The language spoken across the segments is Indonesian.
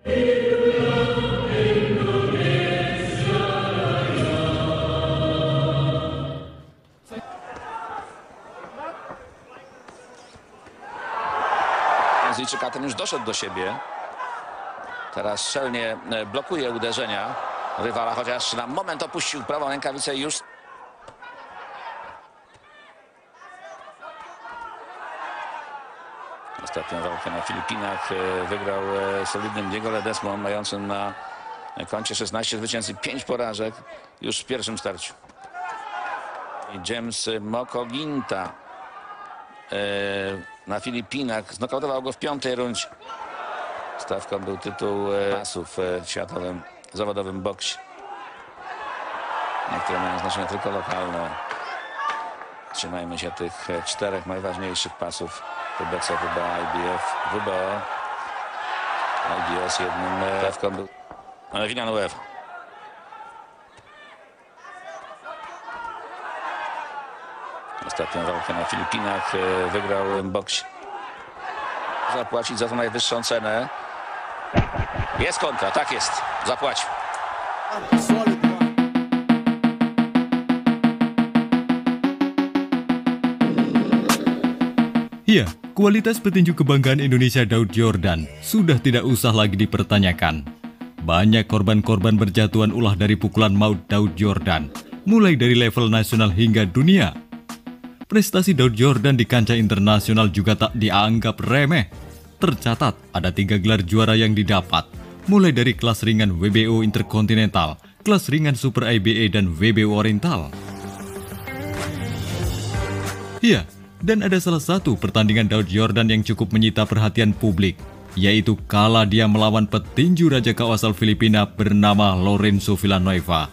Brazylijczyka ten już doszedł do siebie. Teraz szczelnie blokuje uderzenia rywala, chociaż na moment opuścił prawą rękawicę i już. Ostatnią walkę na Filipinach wygrał solidnym Diego Ledesmą, mającym na koncie 16 zwycięstw i 5 porażek już w pierwszym starciu. I James Mokoginta na Filipinach znokautował go w 5. rundzie. Stawką był tytuł pasów w światowym zawodowym boksie. Niektóre mają znaczenie tylko lokalne. Trzymajmy się tych 4 najważniejszych pasów: WBC, WBA, IBF, WBO. IBS jednym stawką był Villanueva. Ostatnią walkę na Filipinach wygrał w boksie. Zapłacić za to najwyższą cenę. Jest kontra, tak jest. Zapłacił. Iya, kualitas petinju kebanggaan Indonesia Daud Yordan sudah tidak usah lagi dipertanyakan. Banyak korban-korban berjatuhan ulah dari pukulan maut Daud Yordan, mulai dari level nasional hingga dunia. Prestasi Daud Yordan di kancah internasional juga tak dianggap remeh. Tercatat ada 3 gelar juara yang didapat, mulai dari kelas ringan WBO Intercontinental, kelas ringan Super IBA, dan WBO Oriental. Iya, dan ada salah satu pertandingan Daud Yordan yang cukup menyita perhatian publik, yaitu kala dia melawan petinju Raja KO asal Filipina bernama Lorenzo Villanueva.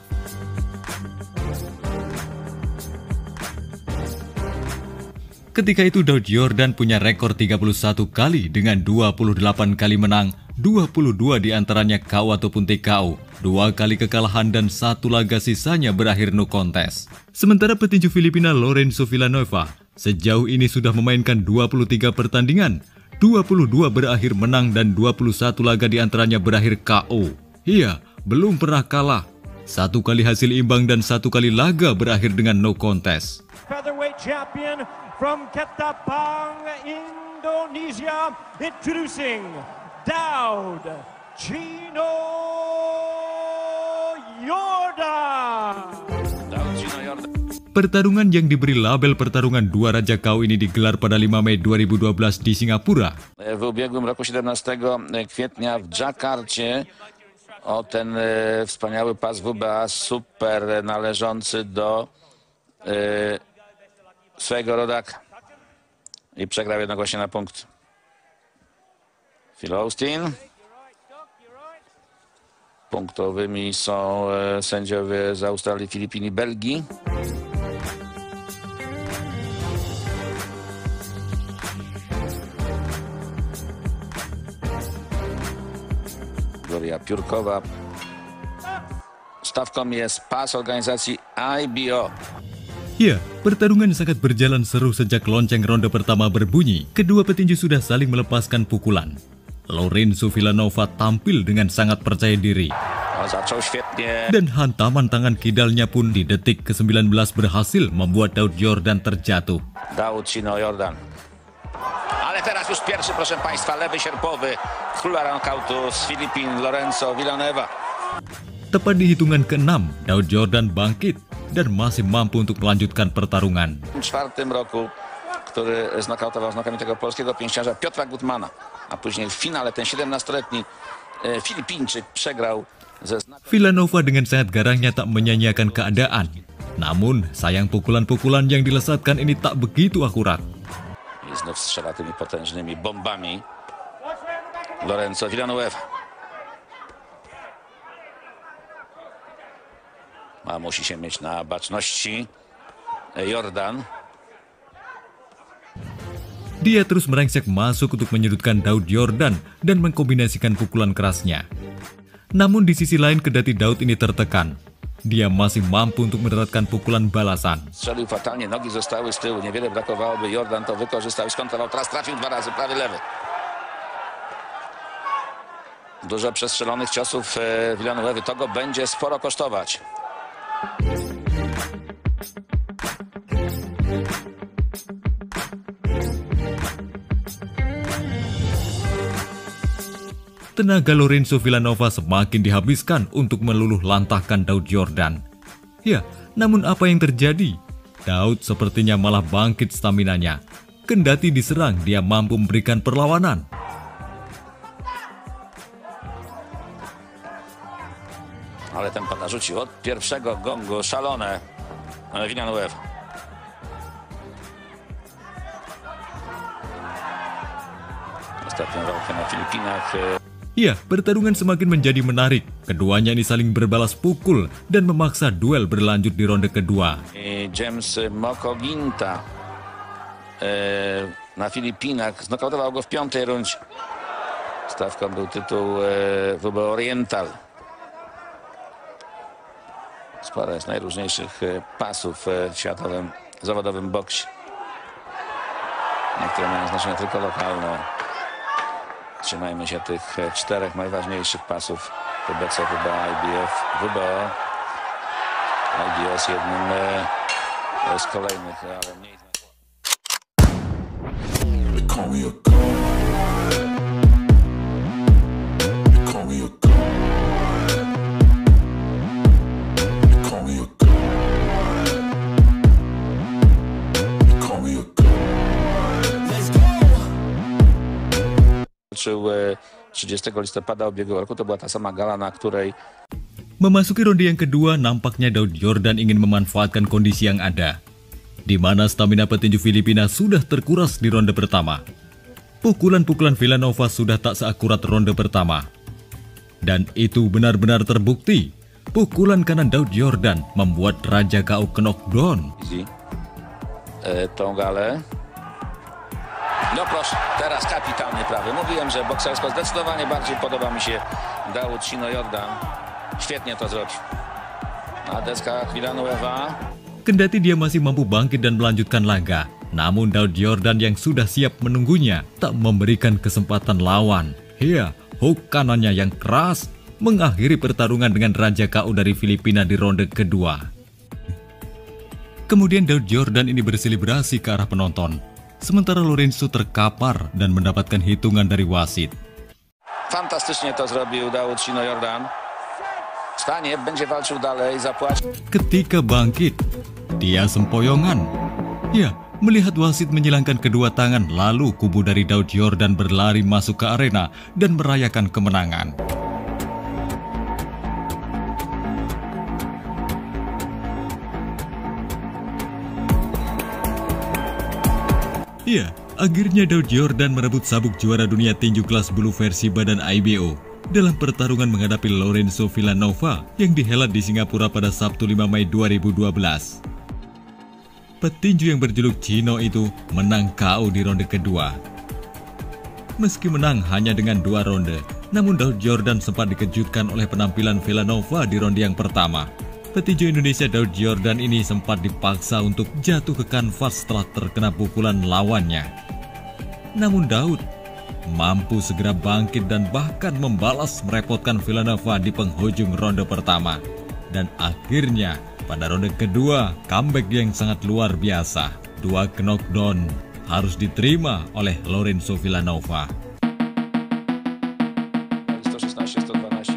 Ketika itu Daud Yordan punya rekor 31 kali dengan 28 kali menang, 22 diantaranya KO ataupun TKO, 2 kali kekalahan dan 1 laga sisanya berakhir no contest. Sementara petinju Filipina Lorenzo Villanueva sejauh ini sudah memainkan 23 pertandingan, 22 berakhir menang dan 21 laga diantaranya berakhir KO. Iya, belum pernah kalah. 1 kali hasil imbang dan 1 kali laga berakhir dengan no contest. Featherweight champion from Ketapang, Indonesia, introducing Daud Chino Yordan. Pertarungan yang diberi label pertarungan 2 Raja KO ini digelar pada 5 Mei 2012 di Singapura. W ubiegłym roku 17 kwietnia w Dżakarcie o ten wspaniały pas WBA super należący do swojego rodaka i przegrał jednogłośnie na punkt. Phil Austin. Punktowymi są sędziowie z Australii, Filipin i Belgii. Gloria Piórkowa. Stawką jest pas organizacji IBO. Ya, pertarungan sangat berjalan seru sejak lonceng ronde pertama berbunyi. Kedua petinju sudah saling melepaskan pukulan. Lorenzo Villanueva tampil dengan sangat percaya diri. Dan hantaman tangan kidalnya pun di detik ke-19 berhasil membuat Daud Yordan terjatuh. Daud Chino Yordan. Ale teraz już pierwszy, proszę Państwa, lewy sierpowy króla knockoutu z Filipin, Lorenzo Villanueva. Tepat di hitungan ke-6, Daud Yordan bangkit dan masih mampu untuk melanjutkan pertarungan. W 2004 roku, który znokautował znakomitego polskiego pięściarza Piotra Gutmana, a później w finale ten 17-letni Filipińczyk przegrał ze Villanueva dengan sangat garangnya tak menyanyiakan keadaan. Namun, sayang pukulan-pukulan yang dilesatkan ini tak begitu akurat. I znów strzela tymi potężnymi bombami Lorenzo Villanueva. A musi się mieć na baczności Yordan. Dia terus merangsek masuk untuk menyudutkan Daud Yordan dan mengkombinasikan pukulan kerasnya. Namun di sisi lain kendati Daud ini tertekan, dia masih mampu untuk menerapkan pukulan balasan. Strzelił fatalnie, nogi zostały z tyłu, niewiele brakowało, by Yordan to wykorzystał i skontrował. Teraz trafił 2 razy, prawy, lewy. Dużo przestrzelonych ciosów Villanueva. To go będzie sporo kosztować. Tenaga Lorenzo Villanueva semakin dihabiskan untuk meluluh lantahkan Daud Yordan. Ya, namun apa yang terjadi? Daud sepertinya malah bangkit staminanya. Kendati diserang, dia mampu memberikan perlawanan. Ale tempo narzucił od pierwszego gongu. Szalone Villanueva. Ostatnią walkę na Filipinach. Ya, pertarungan semakin menjadi menarik. Keduanya ini saling berbalas pukul dan memaksa duel berlanjut di ronde kedua. James Mokoginta na Filipinach znokautował go w 5. rundzie. Stawką był tytuł WBO Oriental. Sporo jest najróżniejszych pasów w światowym zawodowym boksie. Niektóre mają znaczenie tylko lokalne. Trzymajmy się tych 4 najważniejszych pasów WBC, WBA, IBF, WBO. IBS jednym z kolejnych, ale mniej znaczących. Walczył 30 listopada ubiegłego roku. To była ta sama gala, na której Memasuki ronde yang kedua, nampaknya Daud Yordan ingin memanfaatkan kondisi yang ada, di mana stamina petinju Filipina sudah terkuras di ronde pertama. Pukulan-pukulan Villanueva sudah tak seakurat ronde pertama. Dan itu benar-benar terbukti. Pukulan kanan Daud Yordan membuat Raja KO knockdown. Tą galę. No proszę, teraz kapitalnie prawy. Mówiłem, że boksersko zdecydowanie bardziej podoba mi się Daud Chino Yordan. Świetnie to zrobił. Na deskach Villanueva. Kendati dia masih mampu bangkit dan melanjutkan laga, namun Daud Yordan yang sudah siap menunggunya tak memberikan kesempatan lawan. Ya, hook kanannya yang keras mengakhiri pertarungan dengan Raja KO dari Filipina di ronde kedua. Kemudian Daud Yordan ini berselebrasi ke arah penonton, sementara Lorenzo terkapar dan mendapatkan hitungan dari wasit. Fantastycznie to zrobił Daud Chino Yordan. Stanie, będzie walczył dalej, zapłaci. Ketika bangkit, dia sempoyongan. Ya, melihat wasit menyilangkan kedua tangan, lalu kubu dari Daud Yordan berlari masuk ke arena dan merayakan kemenangan. Ya, akhirnya Daud Yordan merebut sabuk juara dunia tinju kelas bulu versi badan IBO dalam pertarungan menghadapi Lorenzo Villanueva yang dihelat di Singapura pada Sabtu 5 Mei 2012. Petinju yang berjuluk Chino itu menang KO di ronde kedua. Meski menang hanya dengan 2 ronde, namun Daud Yordan sempat dikejutkan oleh penampilan Villanueva di ronde yang pertama. Petinju Indonesia Daud Yordan ini sempat dipaksa untuk jatuh ke kanvas setelah terkena pukulan lawannya. Namun Daud mampu segera bangkit dan bahkan membalas merepotkan Villanueva di penghujung ronde pertama. Dan akhirnya pada ronde kedua, comeback yang sangat luar biasa. 2 knockdown harus diterima oleh Lorenzo Villanueva. 116-112